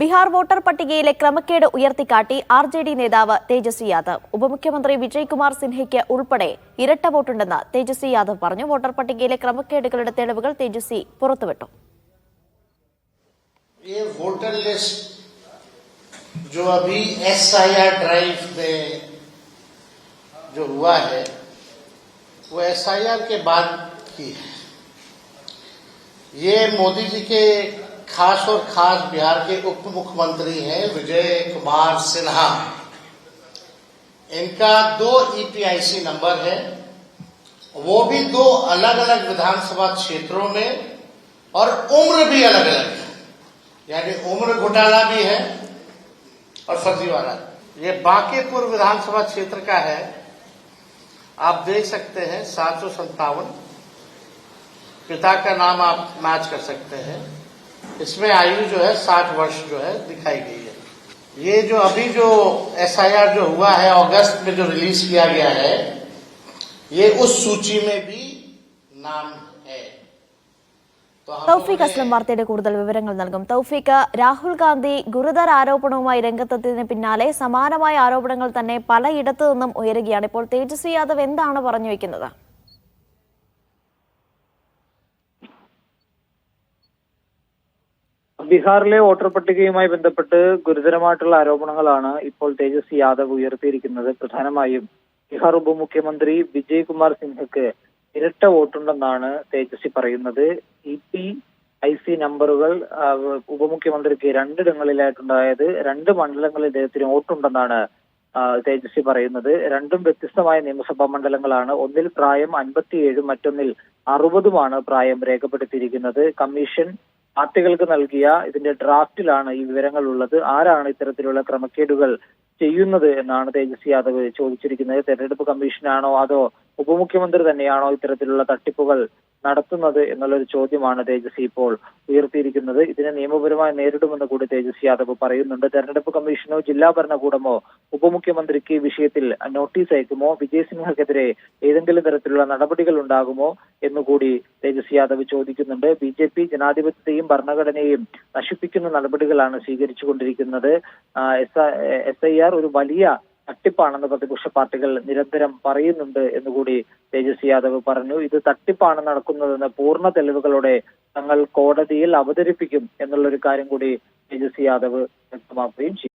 Bihar voter പട്ടികയിലെ ക്രമക്കേട് ഉയർത്തിക്കാട്ടി RJD നേതാവ് തേജസ്വി യാദവ്. ഉപമുഖ്യമന്ത്രി വിജയ് കുമാർ സിൻഹയ്ക്ക് ഉൾപ്പെടെ ഇരട്ട വോട്ടുണ്ടെന്ന് തേജസ്വി യാദവ് പറഞ്ഞു. വോട്ടർ പട്ടികയിലെ ക്രമക്കേടുകളുടെ തെളിവുകൾ തേജസ്വി പുറത്തുവിട്ടു. वोटर लिस्ट जो अभी SIR ड्राइव में जो हुआ है वो SIR के बाद की है। ये मोदी जी के खास और खास बिहार के उप मुख्यमंत्री हैं विजय कुमार सिन्हा। इनका 2 EPIC नंबर है, वो भी 2 अलग अलग विधानसभा क्षेत्रों में, और उम्र भी अलग अलग है, यानी उम्र घोटाला भी है और फर्जीवाड़ा। ये बांकीपुर विधानसभा क्षेत्र का है, आप देख सकते हैं 757। पिता का नाम आप मैच कर सकते हैं। इसमें आयु जो है 60 वर्ष जो है दिखाई गई है। ये जो अभी जो SIR जो हुआ है अगस्त में जो रिलीज किया गया है, ये उस सूची में भी नाम है। തൗഫീഖ് അസ്ലം വാർത്തയുടെ കൂടുതൽ വിവരങ്ങൾ നൽകും. തൗഫീഖ്, രാഹുൽ ഗാന്ധി ഗുരുതര ആരോപണവുമായി രംഗത്തെത്തിയതിന് പിന്നാലെ സമാനമായ ആരോപണങ്ങൾ തന്നെ പലയിടത്തു നിന്നും ഉയരുകയാണ്. ഇപ്പോൾ തേജസ്വി യാദവ് എന്താണ് പറഞ്ഞു വെക്കുന്നത്? ബീഹാറിലെ വോട്ടർ പട്ടികയുമായി ബന്ധപ്പെട്ട് ഗുരുതരമായിട്ടുള്ള ആരോപണങ്ങളാണ് ഇപ്പോൾ തേജസ്വി യാദവ് ഉയർത്തിയിരിക്കുന്നത്. പ്രധാനമായും ബീഹാർ ഉപമുഖ്യമന്ത്രി വിജയ് കുമാർ സിൻഹയ്ക്ക് ഇരട്ട വോട്ടുണ്ടെന്നാണ് തേജസ്വി പറയുന്നത്. EPIC നമ്പറുകൾ ഉപമുഖ്യമന്ത്രിക്ക് 2 ഇടങ്ങളിലായിട്ടുണ്ടായത്, 2 മണ്ഡലങ്ങളിൽ ഇദ്ദേഹത്തിന് വോട്ടുണ്ടെന്നാണ് തേജസ്വി പറയുന്നത്. രണ്ടും വ്യത്യസ്തമായ നിയമസഭാ മണ്ഡലങ്ങളാണ്. ഒന്നിൽ പ്രായം 57, മറ്റൊന്നിൽ 60 പ്രായം രേഖപ്പെടുത്തിയിരിക്കുന്നത്. കമ്മീഷൻ പാർട്ടികൾക്ക് നൽകിയ ഇതിന്റെ ഡ്രാഫ്റ്റിലാണ് ഈ വിവരങ്ങൾ ഉള്ളത്. ആരാണ് ഇത്തരത്തിലുള്ള ക്രമക്കേടുകൾ ചെയ്യുന്നത് എന്നാണ് തേജസ്വി യാദവ് ചോദിച്ചിരിക്കുന്നത്. തെരഞ്ഞെടുപ്പ് കമ്മീഷനാണോ അതോ ഉപമുഖ്യമന്ത്രി തന്നെയാണോ ഇത്തരത്തിലുള്ള തട്ടിപ്പുകൾ നടത്തുന്നത് എന്നുള്ളൊരു ചോദ്യമാണ് തേജസ്വി ഇപ്പോൾ ഉയർത്തിയിരിക്കുന്നത്. ഇതിനെ നിയമപരമായി നേരിടുമെന്ന് കൂടി തേജസ്വി യാദവ് പറയുന്നുണ്ട്. തെരഞ്ഞെടുപ്പ് കമ്മീഷനോ ജില്ലാ ഭരണകൂടമോ ഉപമുഖ്യമന്ത്രിക്ക് വിഷയത്തിൽ നോട്ടീസ് അയക്കുമോ, വിജയ് സിൻഹയ്ക്കെതിരെ ഏതെങ്കിലും തരത്തിലുള്ള നടപടികൾ ഉണ്ടാകുമോ എന്നുകൂടി തേജസ്വി യാദവ് ചോദിക്കുന്നുണ്ട്. BJP ജനാധിപത്യത്തെയും ഭരണഘടനയെയും നശിപ്പിക്കുന്ന നടപടികളാണ് സ്വീകരിച്ചുകൊണ്ടിരിക്കുന്നത്. SIR ഒരു വലിയ തട്ടിപ്പാണെന്ന് പ്രതിപക്ഷ പാർട്ടികൾ നിരന്തരം പറയുന്നുണ്ട് എന്നുകൂടി തേജസ്വി യാദവ് പറഞ്ഞു. ഇത് തട്ടിപ്പാണ് നടക്കുന്നതെന്ന് പൂർണ്ണ തെളിവുകളോടെ തങ്ങൾ കോടതിയിൽ അവതരിപ്പിക്കും എന്നുള്ളൊരു കാര്യം കൂടി തേജസ്വി യാദവ് വ്യക്തമാക്കുകയും ചെയ്തു.